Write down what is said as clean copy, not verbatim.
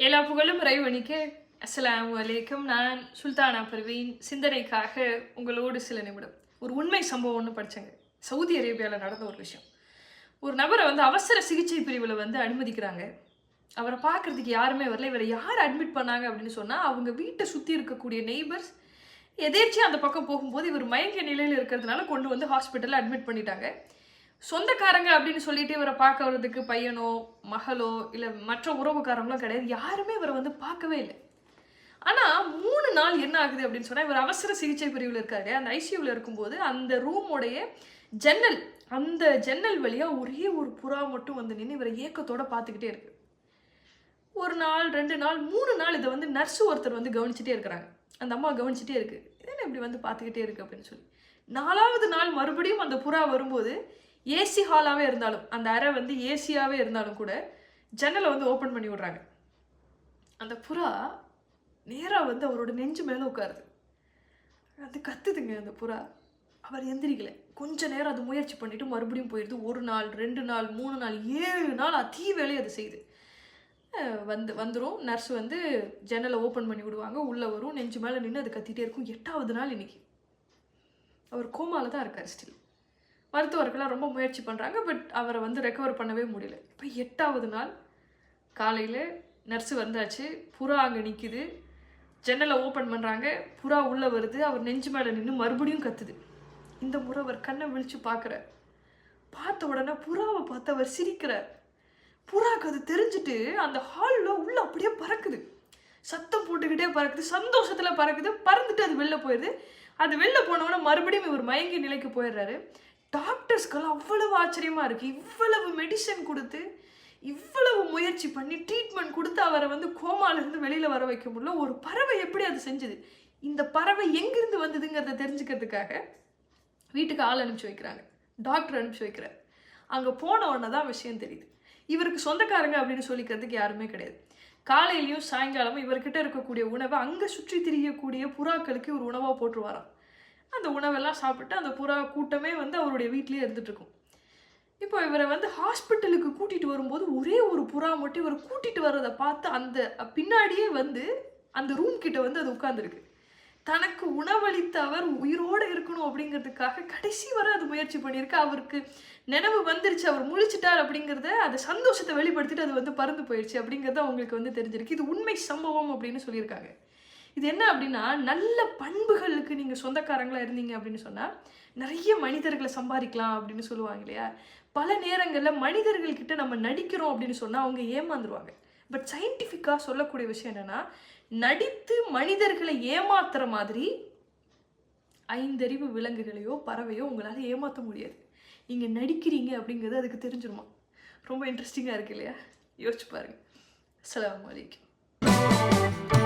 எல்லா புகழும் இறைவனுக்கு. அஸ்ஸலாமு அலைக்கும். நான் சுல்தானா பர்வீன். சிந்தனைக்காக உங்களோடு சில நிமிடம். ஒரு உண்மை சம்பவம் ஒன்று படித்தேங்க. சவுதி அரேபியாவில் நடந்த ஒரு விஷயம். ஒரு நபரை அவசர சிகிச்சை பிரிவில் அனுமதிக்கிறாங்க. அவரை பார்க்குறதுக்கு யாருமே வரல. இவரை யார் அட்மிட் பண்ணாங்க அப்படின்னு சொன்னால், அவங்க வீட்டை சுற்றி இருக்கக்கூடிய நெய்பர்ஸ் எதேர்ச்சியாக அந்த பக்கம் போகும்போது இவர் மயங்கிய நிலையில் இருக்கிறதுனால கொண்டு வந்து ஹாஸ்பிட்டலில் அட்மிட் பண்ணிட்டாங்க. சொந்தக்காரங்க அப்படின்னு சொல்லிட்டு இவரை பார்க்க வர்றதுக்கு பையனோ மகளோ இல்லை மற்ற உறவுக்காரங்களோ கிடையாது. யாருமே இவரை பார்க்கவே இல்லை. ஆனால் 3 நாள் என்ன ஆகுது அப்படின்னு சொன்னால், இவர் அவசர சிகிச்சை பிரிவில் இருக்காரு. அந்த ஐசியூவில் இருக்கும்போது அந்த ரூமோடைய அந்த ஜன்னல் வழியாக ஒரே ஒரு புறா மட்டும் நின்று இவரை ஏக்கத்தோடு பார்த்துக்கிட்டே இருக்கு. 1 நாள் 2 நாள் 3 நாள் இதை நர்ஸு ஒருத்தர் கவனிச்சுட்டே இருக்கிறாங்க. அந்த அம்மா கவனிச்சுட்டே இருக்கு. இதென்ன இப்படி பார்த்துக்கிட்டே இருக்கு அப்படின்னு சொல்லி 4வது நாள் மறுபடியும் அந்த புறா வரும்போது, ஏசி ஹாலாகவே இருந்தாலும், அந்த அறை ஏசியாகவே இருந்தாலும் கூட ஜன்னலை ஓப்பன் பண்ணி விடுறாங்க. அந்த புறா நேராக அவரோட நெஞ்சு மேலே உட்காருது. அது கத்துதுங்க அந்த புறா. அவர் எந்திரிக்கலை. கொஞ்ச நேரம் அது முயற்சி பண்ணிவிட்டு மறுபடியும் போயிடுது. 1 நாள் 2 நாள் 3 நாள் 7 நாள் அதீ வேலையை அது செய்யுது. வந்துடும் நர்ஸ் ஜன்னலை ஓப்பன் பண்ணி விடுவாங்க. உள்ளே வரும், நெஞ்சு மேலே நின்று அது கத்திகிட்டே இருக்கும். 8வது நாள் இன்னைக்கு அவர் கோமாவில் தான் இருக்கார். ஸ்டில் மருத்துவர்கள்லாம் ரொம்ப முயற்சி பண்ணுறாங்க. பட் அவரை ரெக்கவர் பண்ணவே முடியல. இப்போ 8வது நாள் காலையில் நர்ஸு வந்தாச்சு. புறா அங்கே நிற்கிது. ஜன்னலை ஓப்பன் பண்ணுறாங்க. புறா உள்ளே வருது. அவர் நெஞ்சு மேலே நின்று மறுபடியும் கத்துது. இந்த முறை அவர் கண்ணை விழித்து பார்க்குறார். பார்த்த உடனே புறாவை பார்த்து அவர் சிரிக்கிறார். புறாக்கு அது தெரிஞ்சுட்டு அந்த ஹாலில் உள்ள அப்படியே பறக்குது. சத்தம் போட்டுக்கிட்டே பறக்குது. சந்தோஷத்தில் பறக்குது. பறந்துட்டு அது வெளில போயிடுது. அது வெளில போனவொடனே மறுபடியும் இவர் மயங்கிய நிலைக்கு போயிடுறாரு. டாக்டர்ஸ்க்கெல்லாம் அவ்வளவு ஆச்சரியமாக இருக்குது. இவ்வளவு மெடிசன் கொடுத்து, இவ்வளவு முயற்சி பண்ணி, ட்ரீட்மெண்ட் கொடுத்து அவரை கோமாலேருந்து வெளியில் வர வைக்க முடியல. ஒரு பறவை எப்படி அது செஞ்சுது? இந்த பறவை எங்கேருந்து வந்ததுங்கிறத தெரிஞ்சுக்கிறதுக்காக வீட்டுக்கு ஆள் அனுப்பிச்சி வைக்கிறாங்க. டாக்டர் அனுப்பிச்சி வைக்கிறார். அங்கே போன உடனே தான் விஷயம் தெரியுது. இவருக்கு சொந்தக்காரங்க அப்படின்னு சொல்லிக்கிறதுக்கு யாருமே கிடையாது. காலையிலையும் சாயங்காலமும் இவர்கிட்ட இருக்கக்கூடிய உணவை அங்கே சுற்றி திரியக்கூடிய புறாக்களுக்கு ஒரு உணவாக போட்டுருவாராம். அந்த உணவெல்லாம் சாப்பிட்டு அந்த புறா கூட்டமே அவருடைய வீட்லேயே இருந்துகிட்ருக்கும். இப்போ இவரை ஹாஸ்பிட்டலுக்கு கூட்டிகிட்டு வரும்போது ஒரே ஒரு புறா மட்டும் இவர் கூட்டிகிட்டு வர்றதை பார்த்து அந்த பின்னாடியே அந்த ரூம் கிட்ட அது உட்காந்துருக்கு. தனக்கு உணவளித்த அவர் உயிரோடு இருக்கணும் அப்படிங்கிறதுக்காக கடைசி வரை அது முயற்சி பண்ணியிருக்கு. அவருக்கு நினைவு வந்துருச்சு, அவர் முழிச்சிட்டார் அப்படிங்கிறத, அந்த சந்தோஷத்தை வெளிப்படுத்திட்டு அது பறந்து போயிடுச்சு அப்படிங்கிறத அவங்களுக்கு தெரிஞ்சிருக்கு. இது உண்மை சம்பவம் அப்படின்னு சொல்லியிருக்காங்க. இது என்ன அப்படின்னா, நல்ல பண்புகளுக்கு நீங்கள் சொந்தக்காரங்களாக இருந்தீங்க அப்படின்னு சொன்னால் நிறைய மனிதர்களை சம்பாதிக்கலாம் அப்படின்னு சொல்லுவாங்க இல்லையா? பல நேரங்களில் மனிதர்கள்கிட்ட நம்ம நடிக்கிறோம் அப்படின்னு சொன்னால் அவங்க ஏமாந்துருவாங்க. பட் சயின்டிஃபிக்காக சொல்லக்கூடிய விஷயம் என்னென்னா, நடித்து மனிதர்களை ஏமாத்துற மாதிரி 5 அறிவு விலங்குகளையோ பறவையோ உங்களால் ஏமாற்ற முடியாது. நீங்கள் நடிக்கிறீங்க அப்படிங்கிறது அதுக்கு தெரிஞ்சிருமா? ரொம்ப இன்ட்ரெஸ்டிங்காக இருக்கு இல்லையா? யோசிச்சு பாருங்கள். அஸ்ஸலாமு அலைக்கும்.